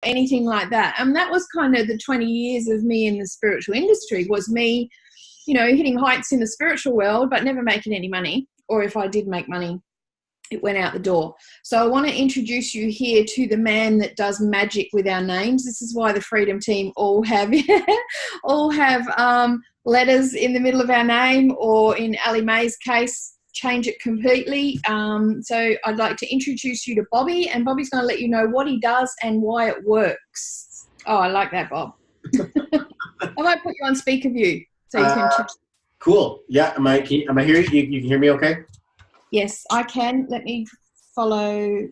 anything like that. And that was kind of the 20 years of me in the spiritual industry, was me, hitting heights in the spiritual world, but never making any money. Or if I did make money, it went out the door. So I want to introduce you here to the man that does magic with our names. This is why the Freedom Team all have letters in the middle of our name, or in Ali May's case, change it completely. So I'd like to introduce you to Bobby, and Bobby's going to let you know what he does and why it works. Oh, I like that, Bob. I might put you on speaker view so you can. Cool. Yeah. Am I here? You can hear me okay? Yes, I can. Let me follow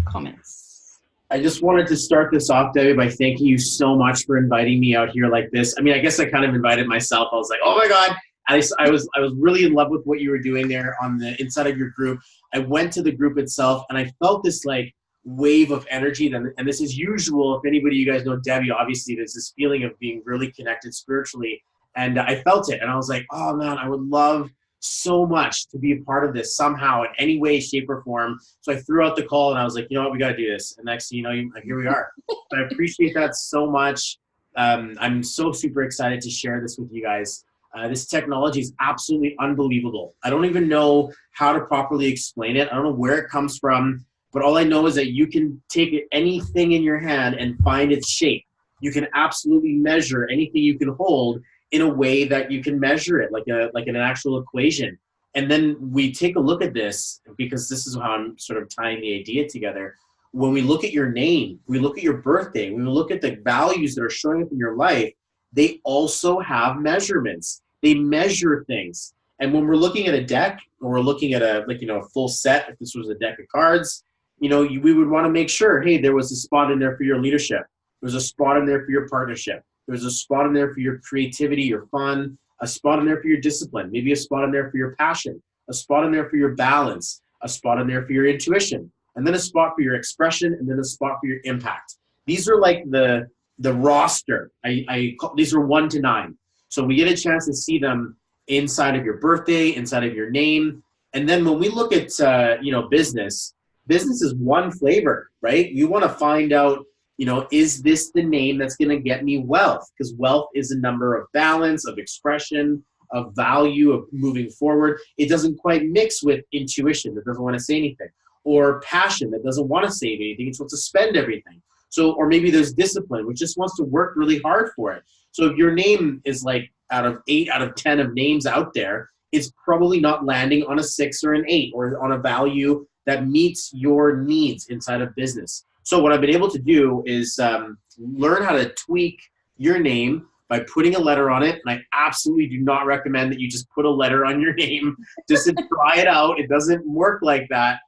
comments. I just wanted to start this off, Debbie, by thanking you so much for inviting me out here like this. I mean, I guess I kind of invited myself. I was like, oh my God. I was really in love with what you were doing there on the inside of your group. I went to the group itself, and I felt this like wave of energy. And this is usual. If anybody, you guys know Debbie, obviously there's this feeling of being really connected spiritually. And I felt it. And I was like, oh man, I would love so much to be a part of this somehow in any way, shape, or form. So I threw out the call, and I was like, you know what, we got to do this. And next thing you know, here we are. So I appreciate that so much. I'm so super excited to share this with you guys. This technology is absolutely unbelievable. I don't even know how to properly explain it. I don't know where it comes from, but all I know is that you can take anything in your hand and find its shape. You can absolutely measure anything you can hold in a way that you can measure it, like an actual equation. And then we take a look at this, because this is how I'm sort of tying the idea together. When we look at your name, we look at your birthday, we look at the values that are showing up in your life, they also have measurements. They measure things. And when we're looking at a deck, or we're looking at a full set, if this was a deck of cards, we would want to make sure, hey, there was a spot in there for your leadership. There's a spot in there for your partnership. There's a spot in there for your creativity, your fun, a spot in there for your discipline, maybe a spot in there for your passion, a spot in there for your balance, a spot in there for your intuition, and then a spot for your expression, and then a spot for your impact. These are like the roster. These are 1 to 9. So we get a chance to see them inside of your birthday, inside of your name. And then when we look at, business is one flavor, right? We want to find out, is this the name that's going to get me wealth? Because wealth is a number of balance, of expression, of value, of moving forward. It doesn't quite mix with intuition that doesn't want to say anything, or passion that doesn't want to save anything. It just wants to spend everything. So, or maybe there's discipline, which just wants to work really hard for it. So if your name is like out of 8 out of 10 of names out there, it's probably not landing on a 6 or an 8, or on a value that meets your needs inside of business. So what I've been able to do is learn how to tweak your name by putting a letter on it. And I absolutely do not recommend that you just put a letter on your name just to try it out. It doesn't work like that.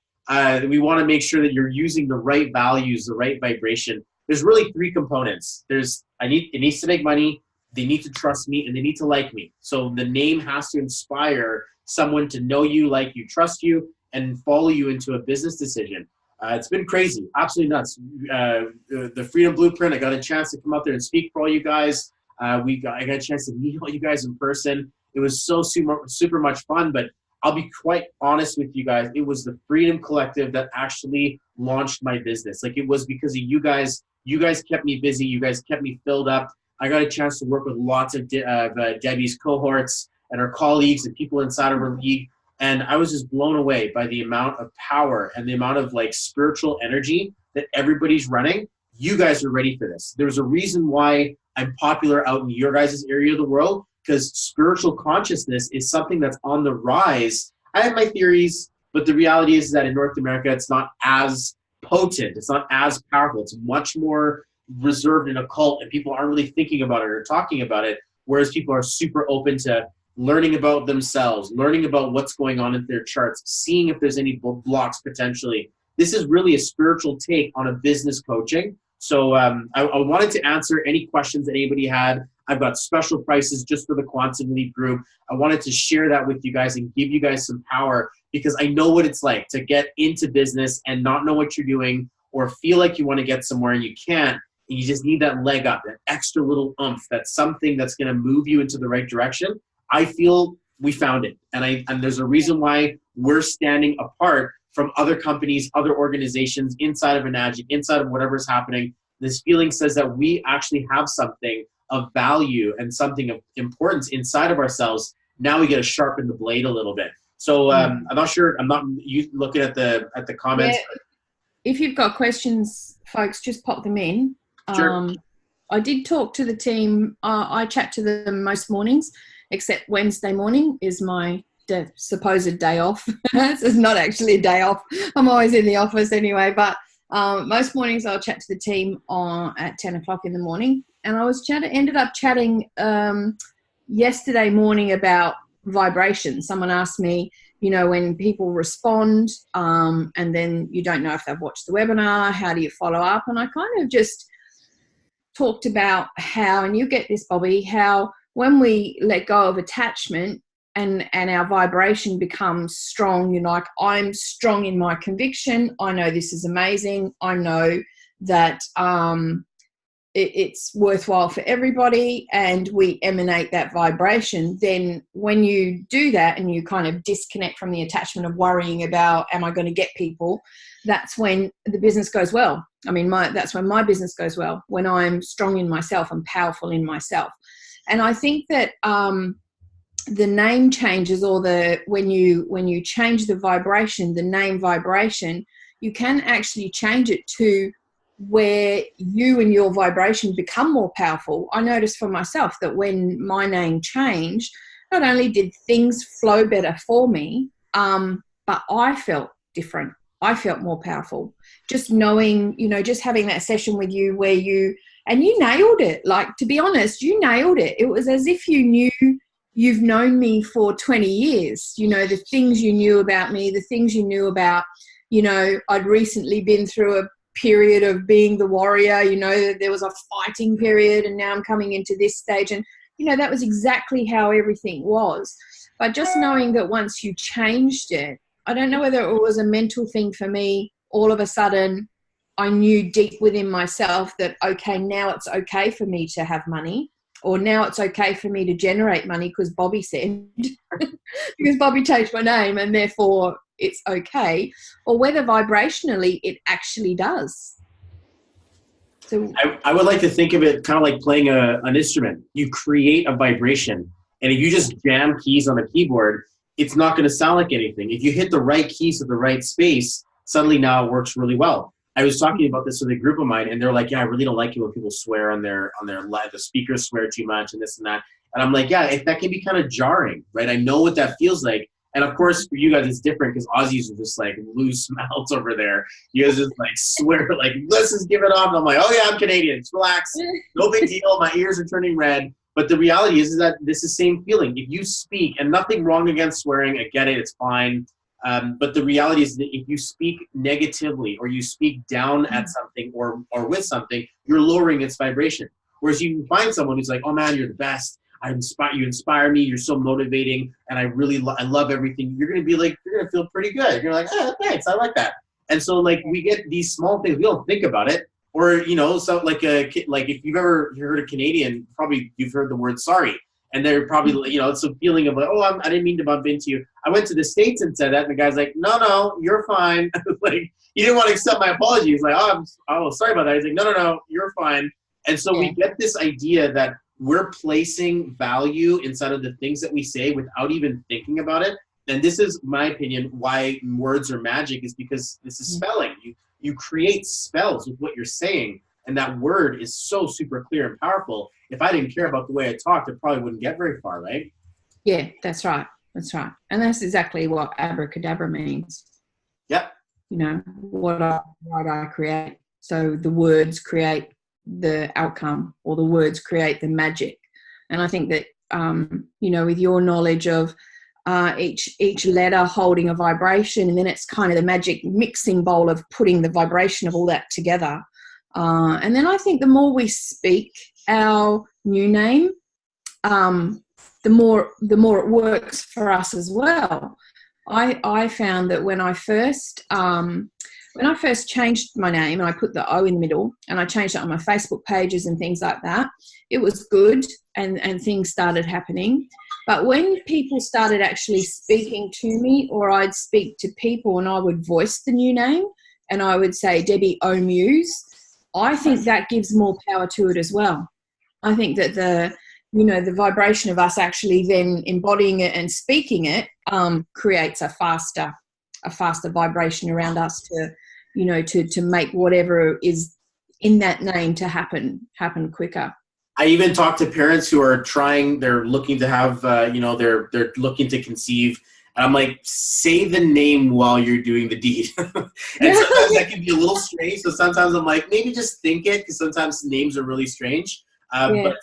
We want to make sure that you're using the right values, the right vibration. There's really 3 components. It needs to make money, they need to trust me, and they need to like me. So the name has to inspire someone to know you, like you, trust you, and follow you into a business decision. It's been crazy, absolutely nuts. The Freedom Blueprint, I got a chance to come out there and speak for all you guys. I got a chance to meet all you guys in person. It was so super much fun, but I'll be quite honest with you guys. It was the Freedom Collective that actually launched my business. Like, it was because of you guys. You guys kept me busy. You guys kept me filled up. I got a chance to work with lots of Debbie's cohorts and her colleagues and people inside of her league. And I was just blown away by the amount of power and the amount of spiritual energy that everybody's running. You guys are ready for this. There's a reason why I'm popular out in your guys' area of the world, because spiritual consciousness is something that's on the rise. I have my theories, but the reality is that in North America, it's not as potent. It's not as powerful. It's much more reserved and occult, and people aren't really thinking about it or talking about it, whereas people are super open to learning about themselves, learning about what's going on in their charts, seeing if there's any blocks potentially. This is really a spiritual take on a business coaching. So I wanted to answer any questions that anybody had. I've got special prices just for the Quantum Leap group. I wanted to share that with you guys and give you guys some power, because I know what it's like to get into business and not know what you're doing, or feel like you want to get somewhere and you can't. And you just need that leg up, that extra little oomph, that's something that's going to move you into the right direction. I feel we found it. And there's a reason why we're standing apart from other companies, other organizations, inside of Enagic, inside of whatever is happening. This feeling says that we actually have something of value and something of importance inside of ourselves. Now we got to sharpen the blade a little bit. So I'm not sure. You looking at the comments. Yeah. If you've got questions, folks, just pop them in. Sure. I did talk to the team. I chat to them most mornings, except Wednesday morning is my supposed day off. It's not actually a day off. I'm always in the office anyway, but most mornings I'll chat to the team at 10 o'clock in the morning. And I ended up chatting yesterday morning about vibration. Someone asked me, when people respond and then you don't know if they've watched the webinar, how do you follow up? And I kind of just talked about how, and you get this, Bobby, how when we let go of attachment and our vibration becomes strong, like, I'm strong in my conviction. I know this is amazing. I know that it's worthwhile for everybody, and we emanate that vibration. Then when you do that and you kind of disconnect from the attachment of worrying about, am I going to get people? That's when the business goes well. I mean, that's when my business goes well, when I'm strong in myself and powerful in myself. And I think that the name changes, or when you change the vibration, the name vibration, you can actually change it to where you and your vibration become more powerful. I noticed for myself that when my name changed, not only did things flow better for me, but I felt different. I felt more powerful. Just knowing, just having that session with you where you nailed it. Like, to be honest, you nailed it. It was as if you've known me for 20 years. The things you knew about me, the things you knew about, I'd recently been through a period of being the warrior, there was a fighting period, and now I'm coming into this stage, and that was exactly how everything was. But just knowing that once you changed it, I don't know whether it was a mental thing for me, all of a sudden I knew deep within myself that, okay, now it's okay for me to have money, or now it's okay for me to generate money because Bobby said, because Bobby changed my name, and therefore it's okay, or whether vibrationally it actually does. So I would like to think of it kind of like playing an instrument. You create a vibration, and if you just jam keys on a keyboard, it's not going to sound like anything. If you hit the right keys at the right space, suddenly now it works really well. I was talking about this with a group of mine, and they're like, yeah, I really don't like it when people swear on their live. The speakers swear too much and this and that. And I'm like, yeah, that can be kind of jarring, right? I know what that feels like. And of course, for you guys, it's different because Aussies are just like loose mouths over there. You guys just like swear, like, let's just give it off. And I'm like, oh yeah, I'm Canadian. Just relax. No big deal. My ears are turning red. But the reality is that this is the same feeling. If you speak, and nothing wrong against swearing, I get it, it's fine. But the reality is that if you speak negatively, or you speak down at something or with something, you're lowering its vibration. Whereas you can find someone who's like, oh man, you're the best. You inspire me. You're so motivating, and I love everything. You're gonna be like, you're gonna feel pretty good. You're like, oh, thanks, I like that. And so like we get these small things, we don't think about it, or so like if you've ever heard a Canadian, probably you've heard the word sorry, and they're probably it's a feeling of like, oh, I didn't mean to bump into you. I went to the States and said that, and the guy's like, no, you're fine. Like he didn't want to accept my apology. He's like, oh, sorry about that. He's like, no, you're fine. And so we get this idea that we're placing value inside of the things that we say without even thinking about it. And this is my opinion why words are magic, is because this is spelling. You create spells with what you're saying, and that word is so super clear and powerful. If I didn't care about the way I talked, it probably wouldn't get very far, right? Yeah, that's right. And that's exactly what abracadabra means. Yep. What I create. So the words create the outcome, or the words create the magic. And I think that with your knowledge of each letter holding a vibration, and then it's kind of the magic mixing bowl of putting the vibration of all that together, and then I think the more we speak our new name, the more it works for us as well. I found that when I first changed my name, and I put the O in the middle, and I changed it on my Facebook pages and things like that, it was good, and things started happening. But when people started actually speaking to me, or I'd speak to people and I would voice the new name and I would say Debbie O Mewes, I think that gives more power to it as well. I think that the vibration of us actually then embodying it and speaking it creates a faster vibration around us to make whatever is in that name to happen quicker. I even talk to parents who are they're looking to have, they're looking to conceive. And I'm like, say the name while you're doing the deed. And sometimes that can be a little strange. So sometimes I'm like, maybe just think it, because sometimes names are really strange. But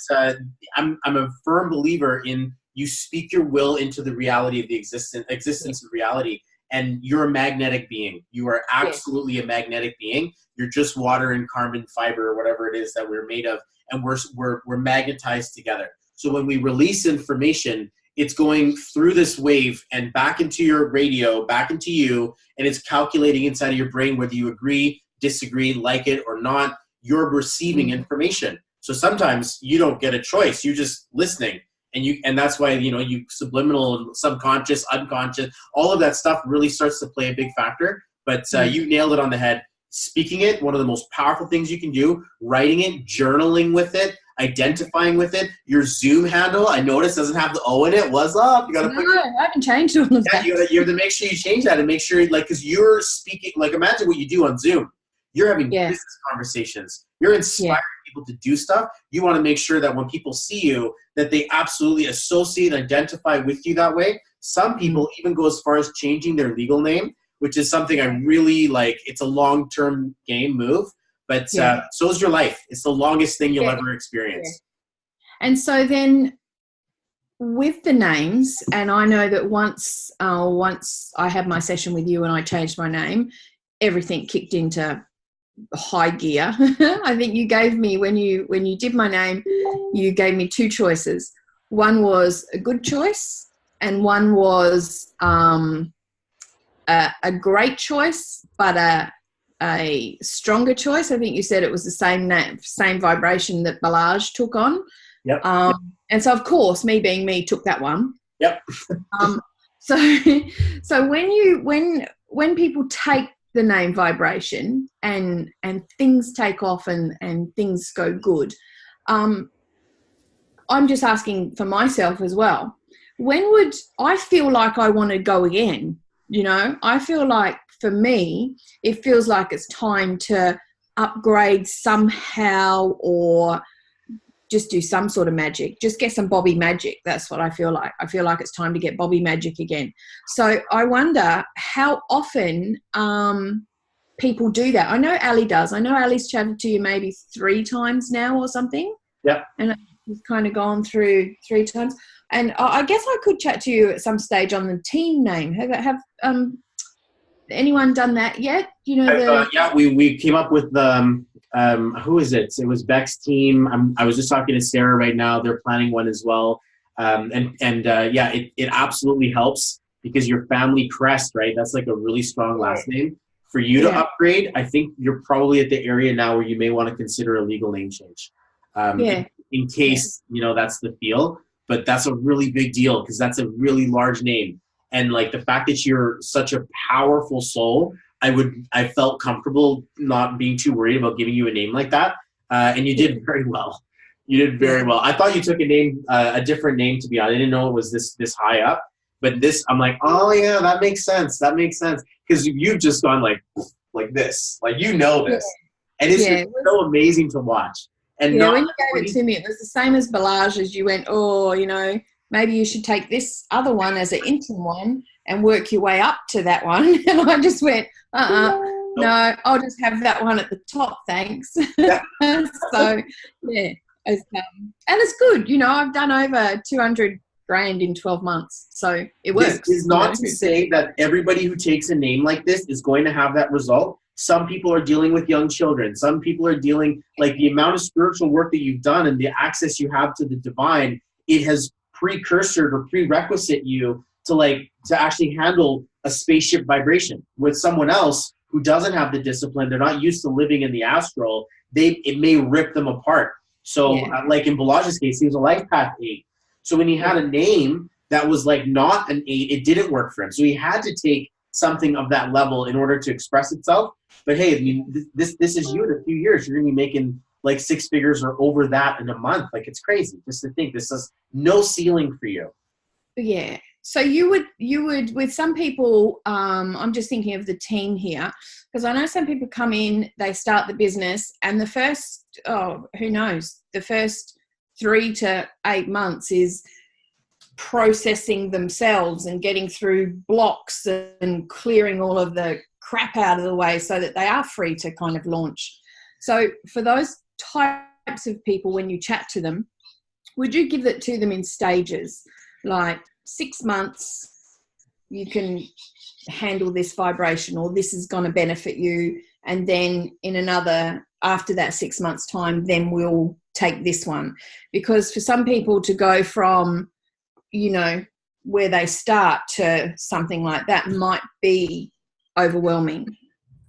I'm a firm believer in you speak your will into the reality of the existence of reality. And you're a magnetic being. You are absolutely a magnetic being. You're just water and carbon fiber or whatever it is that we're made of. And we're magnetized together. So when we release information, it's going through this wave and back into your radio, back into you, and it's calculating inside of your brain whether you agree, disagree, like it or not. You're receiving information. So sometimes you don't get a choice. You're just listening. And that's why, you subliminal, subconscious, unconscious, all of that stuff really starts to play a big factor. But you nailed it on the head. Speaking it, one of the most powerful things you can do, writing it, journaling with it, identifying with it. Your Zoom handle, I noticed, doesn't have the O in it. What's up? You got to I haven't changed all of that. You have to make sure you change that and make sure, because you're speaking, imagine what you do on Zoom. You're having business conversations. You're inspiring people to do stuff. You want to make sure that when people see you, that they absolutely associate, identify with you that way. Some people even go as far as changing their legal name, which is something I really like. It's a long-term game move, but so is your life. It's the longest thing you'll ever experience. Yeah. And so then with the names, and I know that once I had my session with you and I changed my name, everything kicked into high gear. I think you gave me, when you did my name, you gave me two choices. One was a good choice and one was a great choice, but a stronger choice. I think you said it was the same vibration that Balaj took on. Yep. And so, of course, me being me, took that one. Yep. So when people take the name vibration and things take off and things go good, I'm just asking for myself as well. When would I feel like I want to go again? I feel like for me, it feels like it's time to upgrade somehow, or just do some sort of magic, just get some Bobby magic. That's what I feel like. I feel like it's time to get Bobby magic again. So I wonder how often people do that. I know Ali does. I know Ali's chatted to you maybe 3 times now or something. Yeah. And we've kind of gone through 3 times. And I guess I could chat to you at some stage on the team name. Have anyone done that yet? We came up with the who is it? It was Beck's team. I was just talking to Sarah right now. They're planning one as well. It absolutely helps, because your family crest, right? That's like a really strong last name. For you to upgrade, I think you're probably at the area now where you may want to consider a legal name change. In case, that's the feel. But that's a really big deal, because that's a really large name. And the fact that you're such a powerful soul, I felt comfortable not being too worried about giving you a name like that. And you did very well. You did very well. I thought you took a different name, to be honest. I didn't know it was this high up. But this, I'm like, oh yeah, that makes sense. That makes sense. Because you've just gone like this. This. And it's just so amazing to watch. And when you gave it to me, it was the same as Balaj, as you went, maybe you should take this other one as an interim one and work your way up to that one. And I just went, no, I'll just have that one at the top, thanks. So, and it's good. I've done over 200 grand in 12 months, so it works. This is not to say that everybody who takes a name like this is going to have that result. Some people are dealing with young children. Some people are dealing, the amount of spiritual work that you've done and the access you have to the divine, it has prerequisite you to actually handle a spaceship vibration. With someone else who doesn't have the discipline, they're not used to living in the astral, it may rip them apart. So like in Balaj's case, he was a life path 8. So when he had a name that was like not an 8. It didn't work for him. So he had to take something of that level in order to express itself. But hey, I mean, this is you in a few years. You're going to be making like 6 figures or over that in a month. Like, it's crazy just to think this is no ceiling for you. Yeah. So you would with some people, I'm just thinking of the team here, because I know some people come in, they start the business, and the first, who knows, the first 3 to 8 months is processing themselves and getting through blocks and clearing all of the crap out of the way so that they are free to kind of launch. So for those types of people, when you chat to them, would you give it to them in stages? Like 6 months, you can handle this vibration, or this is going to benefit you. And then in another, after that 6 months time, then we'll take this one. Because for some people to go from, you know, where they start to something like that might be overwhelming.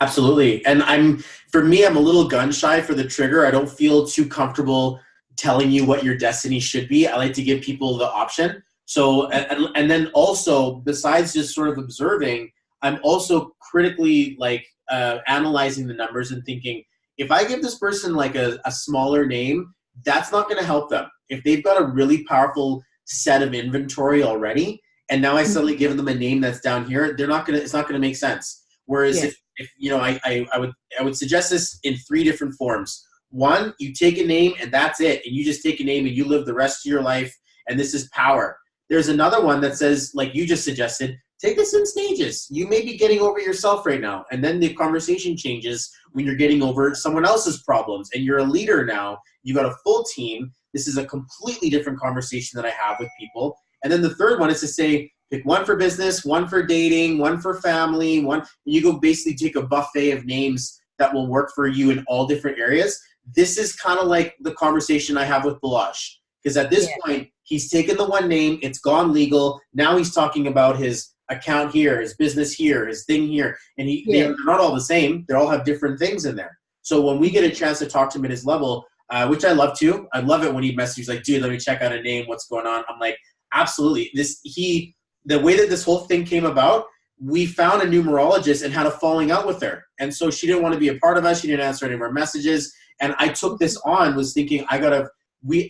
Absolutely. And for me, I'm a little gun shy for the trigger. I don't feel too comfortable telling you what your destiny should be. I like to give people the option. So, and then also, besides just sort of observing, I'm also critically like analyzing the numbers and thinking, if I give this person like a smaller name, that's not going to help them. If they've got a really powerful set of inventory already, and now I suddenly give them a name that's down here, it's not going to make sense. Whereas if you know, I would suggest this in 3 different forms. One, you take a name and that's it, and you just take a name and you live the rest of your life, and this is power. There's another one that says, like you just suggested, take this in stages. You may be getting over yourself right now, and then the conversation changes when you're getting over someone else's problems, and you're a leader now. You got a full team. This is a completely different conversation that I have with people. And then the third one is to say, pick one for business, one for dating, one for family, one. You go basically take a buffet of names that will work for you in all different areas. This is kind of like the conversation I have with Balazs, because at this point, he's taken the one name, it's gone legal. Now he's talking about his account here, his business here, his thing here. And they're not all the same. They all have different things in there. So when we get a chance to talk to him at his level, which I love to, I love it when he messages like, dude, let me check out a name, what's going on? I'm like, absolutely. The way that this whole thing came about, we found a numerologist and had a falling out with her. And so she didn't want to be a part of us. She didn't answer any of our messages. And I took this on, was thinking,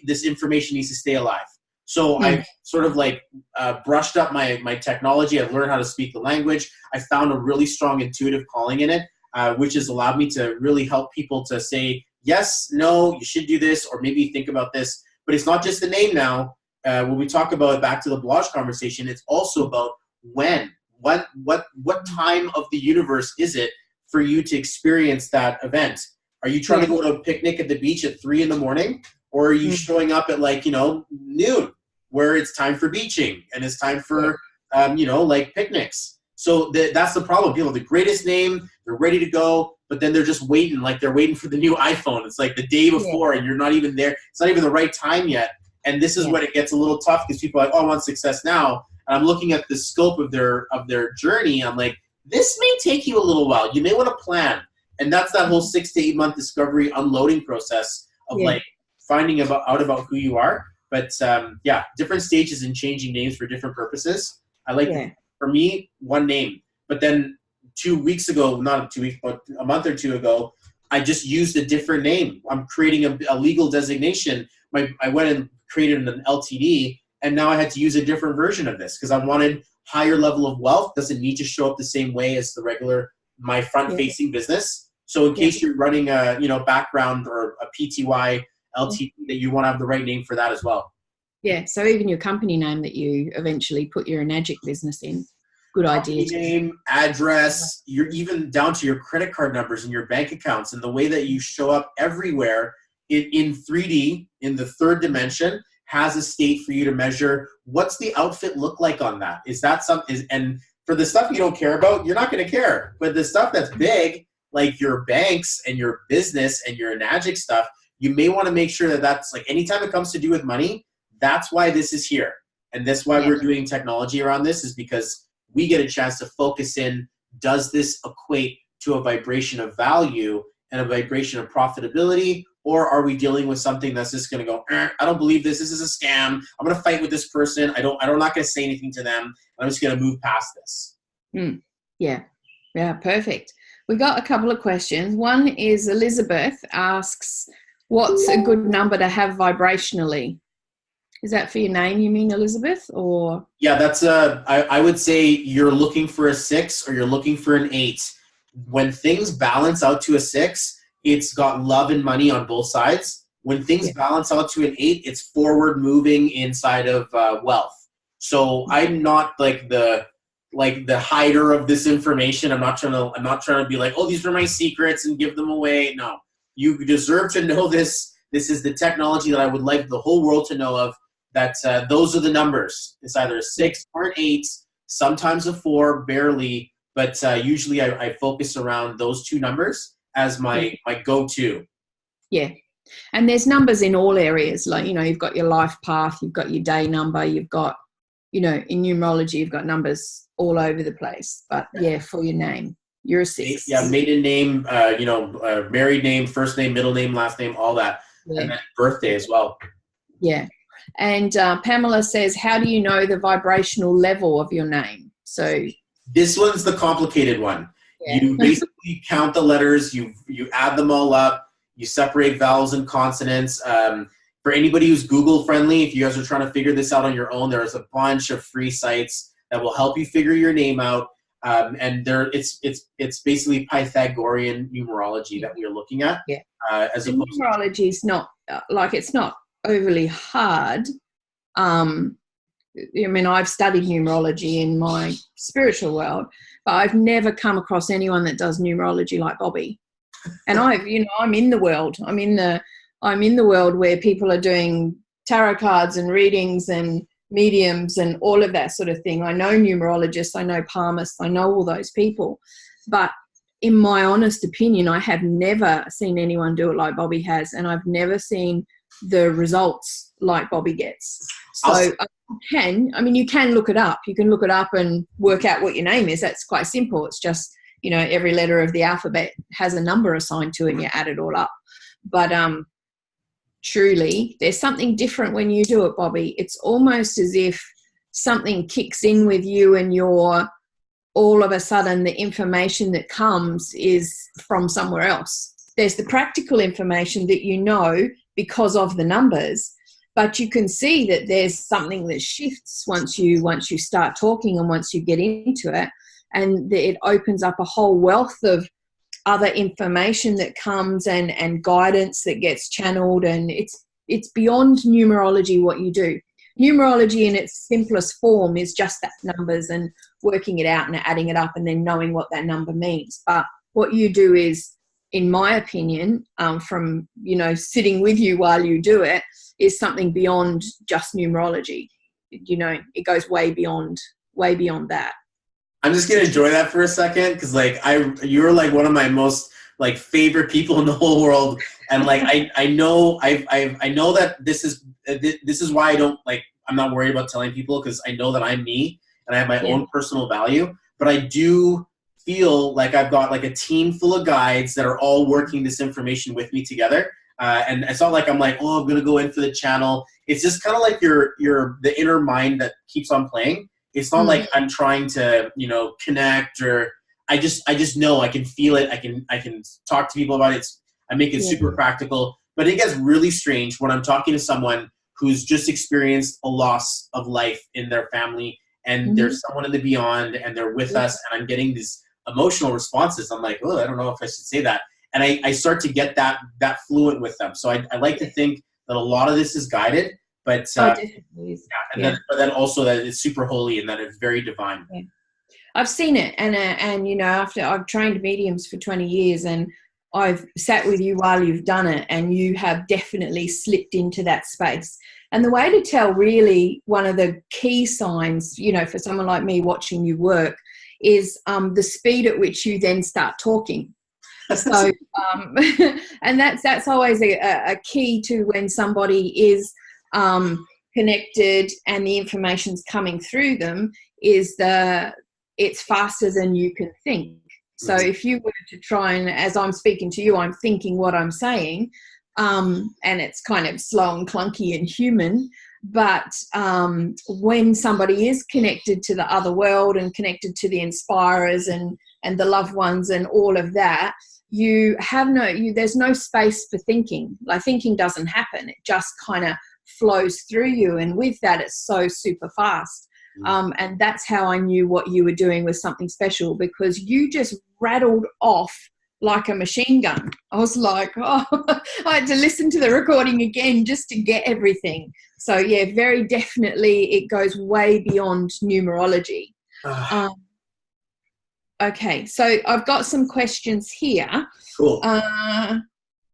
this information needs to stay alive. So I sort of like brushed up my technology. I've learned how to speak the language. I found a really strong intuitive calling in it, which has allowed me to really help people to say, yes, no, you should do this, or maybe think about this. But it's not just the name now. When we talk about, back to the Balazs conversation, it's also about when. What time of the universe is it for you to experience that event? Are you trying to go to a picnic at the beach at 3 a.m, or are you showing up at noon, where it's time for beaching and it's time for like picnics? So that's the problem. People have the greatest name, they're ready to go, but then they're just waiting, like they're waiting for the new iPhone. It's like the day before, and you're not even there. It's not even the right time yet. And this is when it gets a little tough, because people are like, oh, I want success now. And I'm looking at the scope of their journey. I'm like, this may take you a little while. You may want to plan. And that's that whole 6 to 8 month discovery unloading process of like finding out about who you are. But different stages and changing names for different purposes. I like, for me, one name. But then 2 weeks ago, not 2 weeks, but a month or two ago, I just used a different name. I'm creating a legal designation. I went and created an LTD, and now I had to use a different version of this because I wanted higher level of wealth. Doesn't need to show up the same way as the regular, my front-facing business. So in case you're running a background or a PTY LTD, that you want to have the right name for that as well. Yeah. So even your company name that you eventually put your Enagic business in. Good idea. Name, address, you're even down to your credit card numbers and your bank accounts, and the way that you show up everywhere in 3D, in the third dimension, has a state for you to measure. What's the outfit look like on that? Is that something? And for the stuff you don't care about, you're not going to care. But the stuff that's big, like your banks and your business and your Enagic stuff, you may want to make sure that that's like, anytime it comes to do with money, that's why this is here. And that's why we're doing technology around this, is because we get a chance to focus in, does this equate to a vibration of value and a vibration of profitability, or are we dealing with something that's just going to go, I don't believe this is a scam, I'm going to fight with this person, I'm not going to say anything to them, I'm just going to move past this. Yeah, perfect. We got a couple of questions. One is Elizabeth asks, what's a good number to have vibrationally? Is that for your name, you mean, Elizabeth? Or yeah, that's I would say you're looking for a 6 or you're looking for an 8. When things balance out to a 6, it's got love and money on both sides. When things balance out to an 8, it's forward moving inside of wealth. So I'm not like the hider of this information. I'm not trying to be like, oh, these are my secrets and give them away. No, you deserve to know this. This is the technology that I would like the whole world to know of. That those are the numbers. It's either a 6 or an 8, sometimes a 4, barely, but usually I focus around those 2 numbers as my go-to. Yeah. And there's numbers in all areas. Like, you've got your life path, you've got your day number, you've got, in numerology, you've got numbers all over the place. But for your name, you're a 6. Yeah, maiden name, married name, first name, middle name, last name, all that. Yeah. And then birthday as well. Yeah. And Pamela says, how do you know the vibrational level of your name? So this one's the complicated one. Yeah. You basically count the letters, you add them all up, you separate vowels and consonants. For anybody who's Google friendly, if you guys are trying to figure this out on your own, there's a bunch of free sites that will help you figure your name out. And it's basically Pythagorean numerology that we're looking at. Yeah. As opposed numerology is not it's not overly hard. I've studied numerology in my spiritual world, but I've never come across anyone that does numerology like Bobby. And I'm in the world. I'm in the world where people are doing tarot cards and readings and mediums and all of that sort of thing. I know numerologists, I know palmists, I know all those people. But in my honest opinion, I have never seen anyone do it like Bobby has, and I've never seen the results like Bobby gets. So you can look it up. You can look it up and work out what your name is. That's quite simple. It's just, every letter of the alphabet has a number assigned to it and you add it all up. But truly, there's something different when you do it, Bobby. It's almost as if something kicks in with you and all of a sudden the information that comes is from somewhere else. There's the practical information that because of the numbers, but you can see that there's something that shifts once you start talking and once you get into it, and it opens up a whole wealth of other information that comes and guidance that gets channeled, and it's beyond numerology what you do. Numerology in its simplest form is just that, numbers and working it out and adding it up and then knowing what that number means. But what you do is, in my opinion, from sitting with you while you do it, is something beyond just numerology. It goes way beyond that. I'm just gonna enjoy that for a second, because you're like one of my most favorite people in the whole world, and I know that this is why I'm not worried about telling people, because I know that I'm me and I have my own personal value, but I do feel like I've got a team full of guides that are all working this information with me together. And it's not like I'm I'm going to go in for the channel. It's just kind of like you're the inner mind that keeps on playing. It's not like I'm trying to, connect, or I just know, I can feel it. I can talk to people about it. I make it super practical, but it gets really strange when I'm talking to someone who's just experienced a loss of life in their family, and there's someone in the beyond, and they're with us, and I'm getting these emotional responses. I'm like, oh, I don't know if I should say that. And I start to get that fluent with them. So I like to think that a lot of this is guided, but but then also that it's super holy and that it's very divine. Yeah. I've seen it, and after I've trained mediums for 20 years, and I've sat with you while you've done it, and you have definitely slipped into that space. And the way to tell, really, one of the key signs, for someone like me watching you work, is the speed at which you then start talking. So, and that's always a key to when somebody is connected and the information's coming through them, is it's faster than you can think. So if you were to try and, as I'm speaking to you, I'm thinking what I'm saying, and it's kind of slow and clunky and human. But when somebody is connected to the other world and connected to the inspirers and the loved ones and all of that, there's no space for thinking. Like, thinking doesn't happen. It just kind of flows through you. And with that, it's so super fast. And that's how I knew what you were doing was something special, because you just rattled off like a machine gun. I was like, oh, I had to listen to the recording again just to get everything. So yeah, very definitely it goes way beyond numerology. Okay, so I've got some questions here. Cool.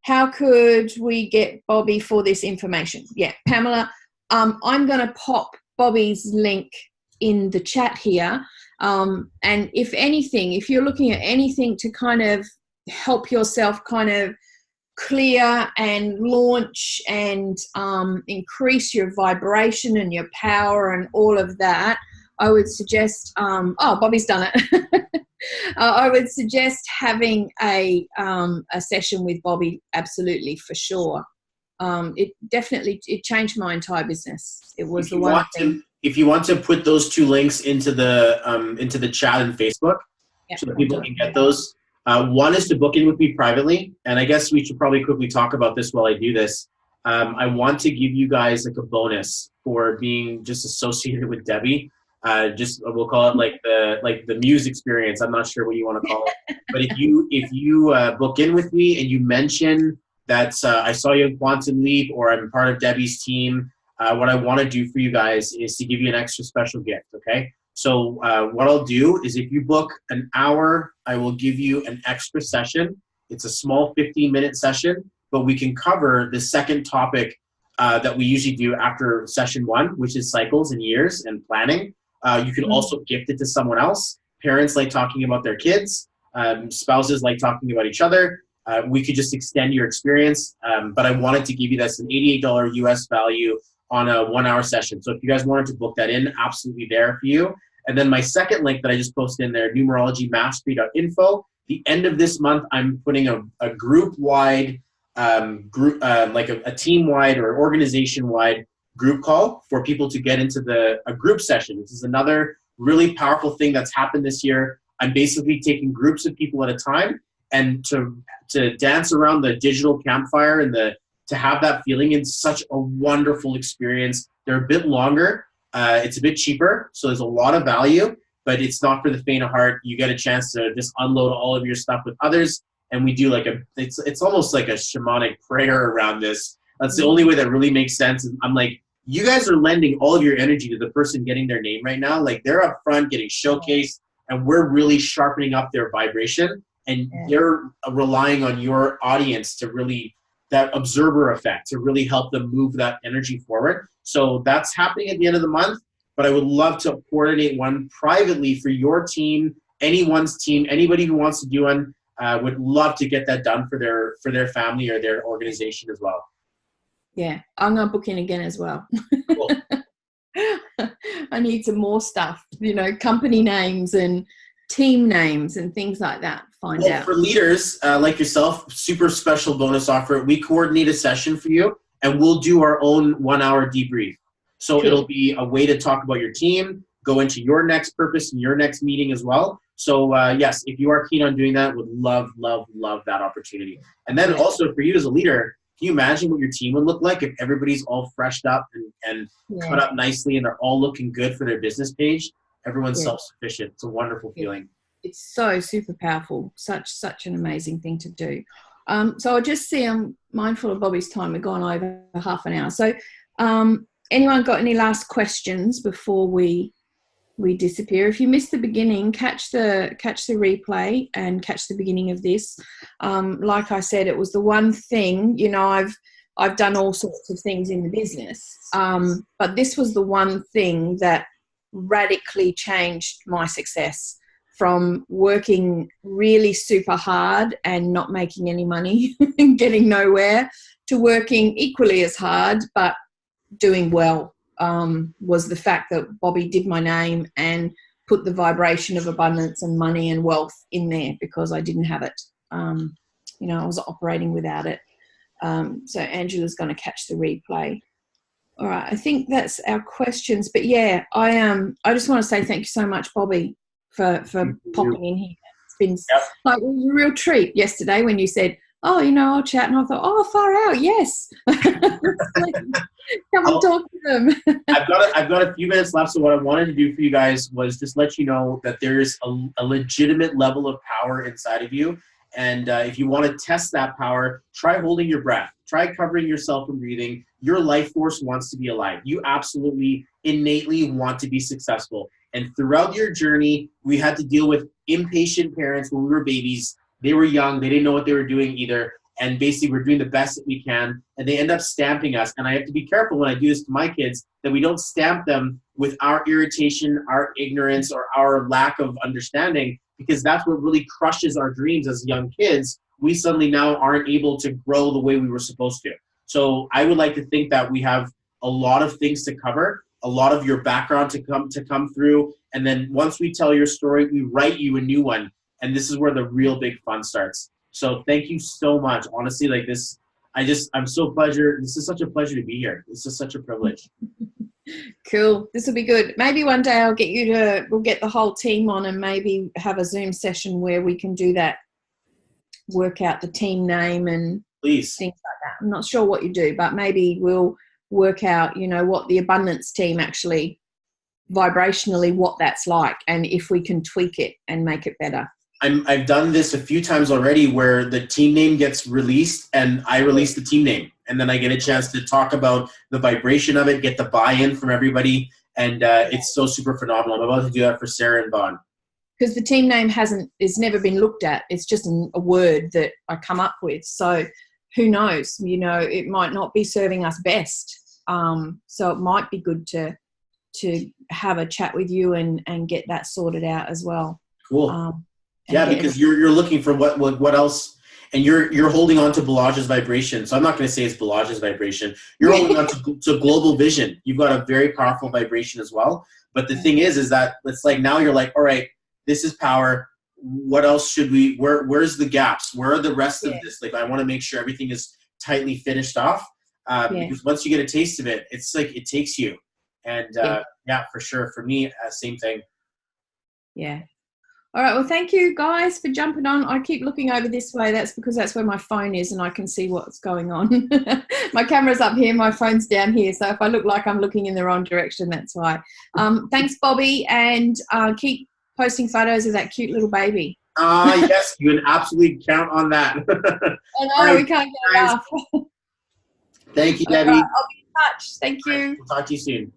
How could we get Bobby for this information? Yeah, Pamela, I'm going to pop Bobby's link in the chat here. And if anything, if you're looking at anything to kind of help yourself kind of clear and launch and increase your vibration and your power and all of that, I would suggest, Bobby's done it. I would suggest having a session with Bobby, absolutely, for sure. It changed my entire business. It was the one thing. If you want to put those two links into the chat in Facebook, so that people can get those. One is to book in with me privately, and I guess we should probably quickly talk about this while I do this. I want to give you guys like a bonus for being just associated with Debbie. We'll call it like the Mewes experience. I'm not sure what you want to call it, but if you book in with me and you mention that I saw you in Quantum Leap or I'm part of Debbie's team, what I want to do for you guys is to give you an extra special gift. Okay. So what I'll do is if you book an hour, I will give you an extra session. It's a small 15-minute session, but we can cover the second topic that we usually do after session one, which is cycles and years and planning. You can also gift it to someone else. Parents like talking about their kids. Spouses like talking about each other. We could just extend your experience. But I wanted to give you that's an $88 US value on a 1 hour session. So if you guys wanted to book that in, absolutely there for you. And then my second link that I just posted in there, numerologymastery.info. The end of this month, I'm putting a group-wide, like a team-wide or organization-wide group call for people to get into a group session. This is another really powerful thing that's happened this year. I'm basically taking groups of people at a time and to dance around the digital campfire and to have that feeling in such a wonderful experience. They're a bit longer. It's a bit cheaper, so there's a lot of value, but it's not for the faint of heart. You get a chance to just unload all of your stuff with others, and we do it's almost like a shamanic prayer around this. That's the only way that really makes sense. And I'm like, you guys are lending all of your energy to the person getting their name right now. Like, they're up front getting showcased, and we're really sharpening up their vibration, and they're relying on your audience to really, that observer effect, to really help them move that energy forward. So that's happening at the end of the month, but I would love to coordinate one privately for your team, anyone's team, anybody who wants to do one, would love to get that done for their family or their organization as well. Yeah, I'm going to book in again as well. Cool. I need some more stuff, company names and team names and things like that. Find out. For leaders like yourself, super special bonus offer. We coordinate a session for you, and we'll do our own 1 hour debrief. So cool. It'll be a way to talk about your team, go into your next purpose and your next meeting as well. So yes, if you are keen on doing that, would love, love, love that opportunity. And then also for you as a leader, can you imagine what your team would look like if everybody's all freshed up and cut up nicely and they're all looking good for their business page? Everyone's self-sufficient. It's a wonderful feeling. It's so super powerful. Such an amazing thing to do. So I'll just see, I'm mindful of Bobby's time. We've gone over half an hour. So anyone got any last questions before we disappear? If you missed the beginning, catch the replay and catch the beginning of this. Like I said, it was the one thing, I've done all sorts of things in the business. But this was the one thing that radically changed my success, from working really super hard and not making any money and getting nowhere, to working equally as hard but doing well. Was the fact that Bobby did my name and put the vibration of abundance and money and wealth in there, because I didn't have it. I was operating without it. So Angela's going to catch the replay. All right, I think that's our questions. But yeah, I just want to say thank you so much, Bobby, for popping in here. It's been like it was a real treat yesterday when you said, "Oh, I'll chat," and I thought, "Oh, far out, yes." Come and talk to them. I've got a few minutes left, so what I wanted to do for you guys was just let you know that there's a legitimate level of power inside of you. And if you want to test that power, try holding your breath. Try covering yourself and breathing. Your life force wants to be alive. You absolutely innately want to be successful. And throughout your journey, we had to deal with impatient parents when we were babies. They were young. They didn't know what they were doing either. And basically, we're doing the best that we can. And they end up stamping us. And I have to be careful when I do this to my kids that we don't stamp them with our irritation, our ignorance, or our lack of understanding, because that's what really crushes our dreams as young kids. We suddenly now aren't able to grow the way we were supposed to. So I would like to think that we have a lot of things to cover, a lot of your background to come through. And then once we tell your story, we write you a new one. And this is where the real big fun starts. So thank you so much. Honestly, like this, I'm so pleasure. This is such a pleasure to be here. This is such a privilege. Cool. This will be good. Maybe one day we'll get the whole team on and maybe have a Zoom session where we can do that, work out the team name and please things like that. I'm not sure what you do, but maybe we'll work out, what the abundance team actually vibrationally, what that's like, and if we can tweak it and make it better. I've done this a few times already where the team name gets released and I release the team name. And then I get a chance to talk about the vibration of it, get the buy-in from everybody. And it's so super phenomenal. I'm about to do that for Sarah and Vaughn. Because the team name it's never been looked at. It's just a word that I come up with. So who knows, it might not be serving us best. So it might be good to have a chat with you and get that sorted out as well. Cool. Yeah, because you're looking for what else, and you're holding on to Balage's vibration. So I'm not going to say it's Balage's vibration. You're holding on to global vision. You've got a very powerful vibration as well. But the thing is that it's like now you're like, all right, this is power. What else should we? Where's the gaps? Where are the rest of this? Like I want to make sure everything is tightly finished off. Because once you get a taste of it, it's like it takes you. And yeah, for sure. For me, same thing. Yeah. All right. Well, thank you guys for jumping on. I keep looking over this way. That's because that's where my phone is and I can see what's going on. My camera's up here. My phone's down here. So if I look like I'm looking in the wrong direction, that's why. Thanks, Bobby. And keep posting photos of that cute little baby. Yes, you can absolutely count on that. I know, we can't get enough. Thank you, Debbie. Right, I'll be in touch. Thank you. We'll talk to you soon.